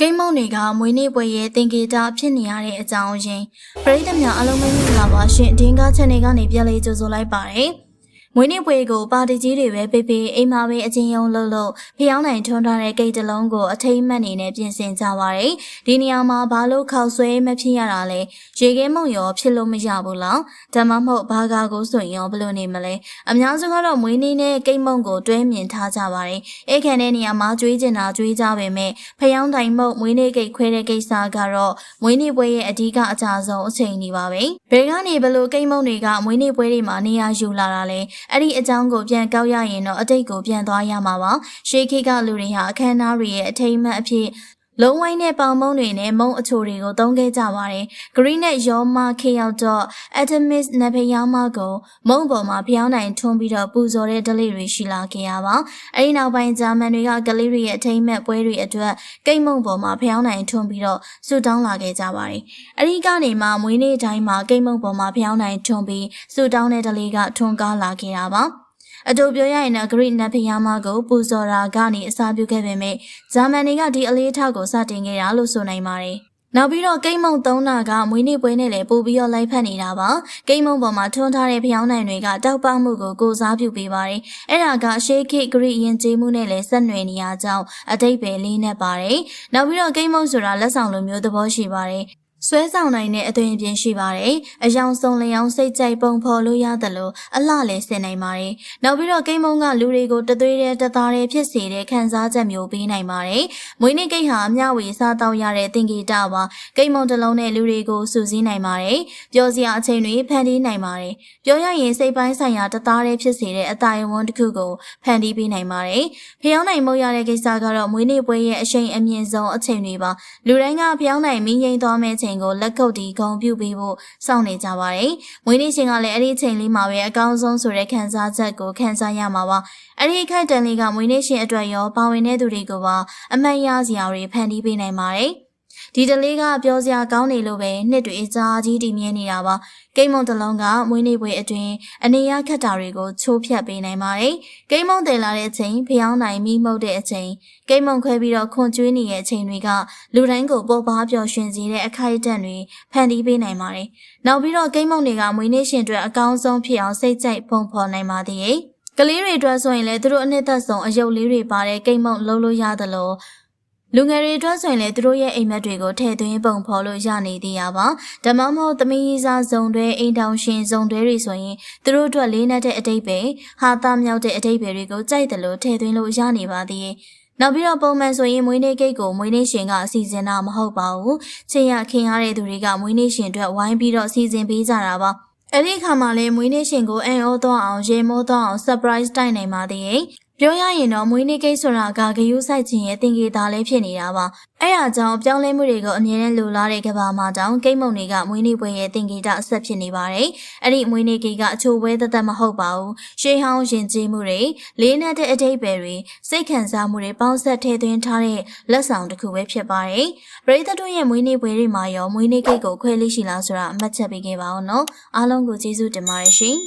ကိန်းမုံတွေကမွေးနေ့ပွဲရဲ့သင်္ကေတဖြစ်နေရတဲ့အကြောင်းရင်းပရိသတ်များအားလုံးပဲမင်္ဂလာပါရှင်အတင်းကား channel ကနေပြန်လည်ကြိုဆိုလိုက်ပါတယ်မွေးနေ့ပွဲကိုပါတီကြီးတွေပဲပေးအိမ်မှာပဲအချင်းယုံလို့ဖျောင်းနိုင်ထွန်းထားတဲ့ဂိတ်တစ်လုံးကိုအထိမ်းအမှတ်နေနဲ့ပြင်ဆင်ကြပါတယ်ဒီနေရာမှာဘာလို့ခောက်ဆွဲမဖြစ်ရတာလဲရေခဲမုံရောဖြစ်လို့မရဘူးလားဒါမှမဟုတ်ဘာကာကိုဆိုရင်ရောဘယ်လိုနေမလဲအများစုကတော့မွေးနေ့နဲ့ကိတ်မုံကိုတွဲမြင်ထားကြပါတယ်အဲ့ခံတဲ့နေရာမှာကြွေးကျင်တာကြွေးကြပေမဲ့ဖျောင်းတိုင်မုံမွေးနေ့ဂိတ်ခွဲတဲ့ကိစ္စကတော့မွေးနေ့ပွဲရဲ့အဓိကအကြဆုံးအချိန်ကြီးပါပဲဘယ်ကနေဘလို့ကိတ်မုံတွေကမွေးနေ့ပွဲတွေမှာနေရာယူလာတာလဲအဲ့ဒီအကြောင်းကိုပြန်ကောက်ရရင်တော့အတိတ်ကိုပြန်သွားရမှာပါရှေးခေတ်ကလူတွေဟာအခမ်းအနားတွေရဲ့အထိမ်းအမှတ်အဖြစ်လုံးဝိုင်းနဲ့ပေါင်မုံတွေနဲ့မုံအချိုတွေကိုသုံးခဲ့ကြပါတယ်ဂရိနဲ့ယောမခေရောက်တော့အတမစ်နဖျားမကိုမုံပေါ်မှာဖျောင်းနိုင်ထွန်းပြီးတော့ပူဇော်တဲ့ဒလိတွေရှိလာခဲ့ရပါအဲဒီနောက်ပိုင်းဂျာမန်တွေကကလေးတွေရဲ့အထိမ်းအမှတ်ပွဲတွေအတွက်ကိတ်မုံပေါ်မှာဖျောင်းနိုင်ထွန်းပြီးတော့ဆူတောင်းလာခဲ့ကြပါတယ်အဲဒီကနေမှမွေးနေ့တိုင်းမှာကိတ်မုံပေါ်မှာဖျောင်းနိုင်ထွန်းပြီးဆူတောင်းတဲ့ဒလိကထွန်းကားလာခဲ့တာပါအတူပြောရရင်တော့ဂရိနဖျားမကိုပူဇော်တာကနေအစားပြုခဲ့ပေမဲ့ဂျာမန်တွေကဒီအလေးထားကိုစတင်ခဲ့တာလို့ဆိုနိုင်ပါတယ်။နောက်ပြီးတော့ကိတ်မုံသုံးတာကမွေးနေ့ပွဲနဲ့လည်းပို့ပြီးတော့လိုက်ဖက်နေတာပါ။ကိတ်မုံပေါ်မှာထွန်းထားတဲ့ဖျောင်းနိုင်တွေကတောက်ပမှုကိုစားပြုပေးပါတယ်။အဲ့ဒါကရှေးခေတ်ဂရိယဉ်ကျေးမှုနဲ့လည်းဆက်နွယ်နေရကြောင်းအတိတ်ပဲလေးနဲ့ပါတယ်။နောက်ပြီးတော့ကိတ်မုံဆိုတာလက်ဆောင်လိုမျိုးသဘောရှိပါတယ်။ဆွဲဆောင်နိုင်တဲ့အသွင်အပြင်ရှိပါတယ်။အယောင်စုံလျောင်းစိတ်ကြိုက်ပုံဖော်လို့ရတယ်လို့အလှလည်းဆင်နိုင်ပါတယ်။နောက်ပြီးတော့ကိတ်မုံကလူတွေကိုတသွေးတဲ့တသားတဲ့ဖြစ်စေတဲ့ခံစားချက်မျိုးပေးနိုင်ပါတယ်။မွေးနေ့ကိတ်ဟာအမျှဝေစားတောက်ရတဲ့သင်္ကေတပါ။ကိတ်မုံတစ်လုံးနဲ့လူတွေကိုစုစည်းနိုင်ပါတယ်။ပျော်စရာအချိန်တွေဖန်တီးနိုင်ပါတယ်။ပြောရရင်စိတ်ပိုင်းဆိုင်ရာတသားတဲ့ဖြစ်စေတဲ့အတာယဝန်းတစ်ခုကိုဖန်တီးပေးနိုင်ပါတယ်။ဖျောင်းနိုင်မှုရတဲ့ကိစ္စကတော့မွေးနေ့ပွဲရဲ့အရှိန်အမြင့်ဆုံးအချိန်တွေပါ။လူတိုင်းကဖျောင်းနိုင်မင်းငိမ့်သွားမယ့်ကိုလက်ကုပ်တီဂုံပြုပေးဖို့စောင့်နေကြပါတယ်။မွေးနေ့ရှင်ကလည်းအဲ့ဒီအချိန်လေးမှာပဲအကောင်းဆုံးဆိုတဲ့ခံစားချက်ကိုခံစားရမှာပါ။အဲ့ဒီခိုက်တန်လေးကမွေးနေ့ရှင်အတွက်ရောပါဝင်တဲ့သူတွေကိုပါအမှတ်ရစရာတွေဖန်တီးပေးနိုင်ပါတယ်။ဒီတလေးကပြောစရာကောင်းနေလို့ပဲနှစ်တွေအကြာကြီးတည်မြဲနေတာပါကိတ်မုံတစ်လုံးကမွေးနေ့ပွဲအတွင်းအနေရခက်တာတွေကိုချိုးဖျက်ပေးနိုင်ပါတယ်ကိတ်မုံတည်လာတဲ့အချိန်ဖျောင်းနိုင်မိမှုတ်တဲ့အချိန်ကိတ်မုံခွဲပြီးတော့ခွန်ကျွေးနေတဲ့အချိန်တွေကလူတိုင်းကိုပေါ်ပါပျော်ရွှင်စေတဲ့အခိုက်အတန့်တွေဖန်တီးပေးနိုင်ပါတယ်နောက်ပြီးတော့ကိတ်မုံတွေကမွေးနေ့ရှင်တွေအကောင်းဆုံးဖြစ်အောင်စိတ်ကြိုက်ပုံဖော်နိုင်ပါသေးတယ်ကလေးတွေအတွက်ဆိုရင်လည်းသူတို့အနှစ်သက်ဆုံးအယုတ်လေးတွေပါတဲ့ကိတ်မုံလုံးလို့ရတယ်လို့လူငယ်တွေအတွက်ဆိုရင်လည်းသူတို့ရဲ့အိမ်မက်တွေကိုထည့်သွင်းပုံဖော်လို့ရနေသေးရပါဓမ္မမဟုတ်သမီးကြီးစားဇုံတွေအိမ်တောင်ရှင်ဇုံတွေဆိုရင်သူတို့အတွက်လေးနက်တဲ့အတိတ်ပဲဟာသားမြောက်တဲ့အတိတ်ပဲတွေကိုကြိုက်တယ်လို့ထည့်သွင်းလို့ရနေပါသေးတယ်နောက်ပြီးတော့ပုံမှန်ဆိုရင်မွေးနေ့ကိတ်ကိုမွေးနေ့ရှင်ကအစီအစဉ်တာမဟုတ်ပါဘူးချစ်ရခင်ရတဲ့သူတွေကမွေးနေ့ရှင်အတွက်ဝိုင်းပြီးတော့အစီအစဉ်ပေးကြတာပါအဲ့ဒီခါမှလည်းမွေးနေ့ရှင်ကိုအန်အောသွားအောင်ရေမိုးသွားအောင် surprise တိုက်နိုင်ပါသေးတယ်ပြောရရင်တော့မွေးနေ့ကိတ်ဆိုတာကဂယုစိုက်ခြင်းရဲ့သင်္ကေတလေးဖြစ်နေတာပါအဲ့ဒါကြောင့်ပြောင်းလဲမှုတွေကိုအမြဲတမ်းလိုလားတဲ့ကဘာမှာတောင်ကိတ်မုံတွေကမွေးနေ့ပွဲရဲ့သင်္ကေတအဆက်ဖြစ်နေပါတယ်အဲ့ဒီမွေးနေ့ကိတ်ကအချိုပွဲသက်မဟုတ်ပါဘူးရှေးဟောင်းယဉ်ကျေးမှုတွေလေးနက်တဲ့အတိတ်ပဲတွေစိတ်ခံစားမှုတွေပေါင်းဆက်ထည့်သွင်းထားတဲ့လက်ဆောင်တစ်ခုပဲဖြစ်ပါတယ်ပရိသတ်တို့ရဲ့မွေးနေ့ပွဲတွေမှာရောမွေးနေ့ကိတ်ကိုခွဲလေးရှိလားဆိုတာအမှတ်ချက်ပေးခဲ့ပါဦးနော်အားလုံးကိုကျေးဇူးတင်ပါတယ်ရှင်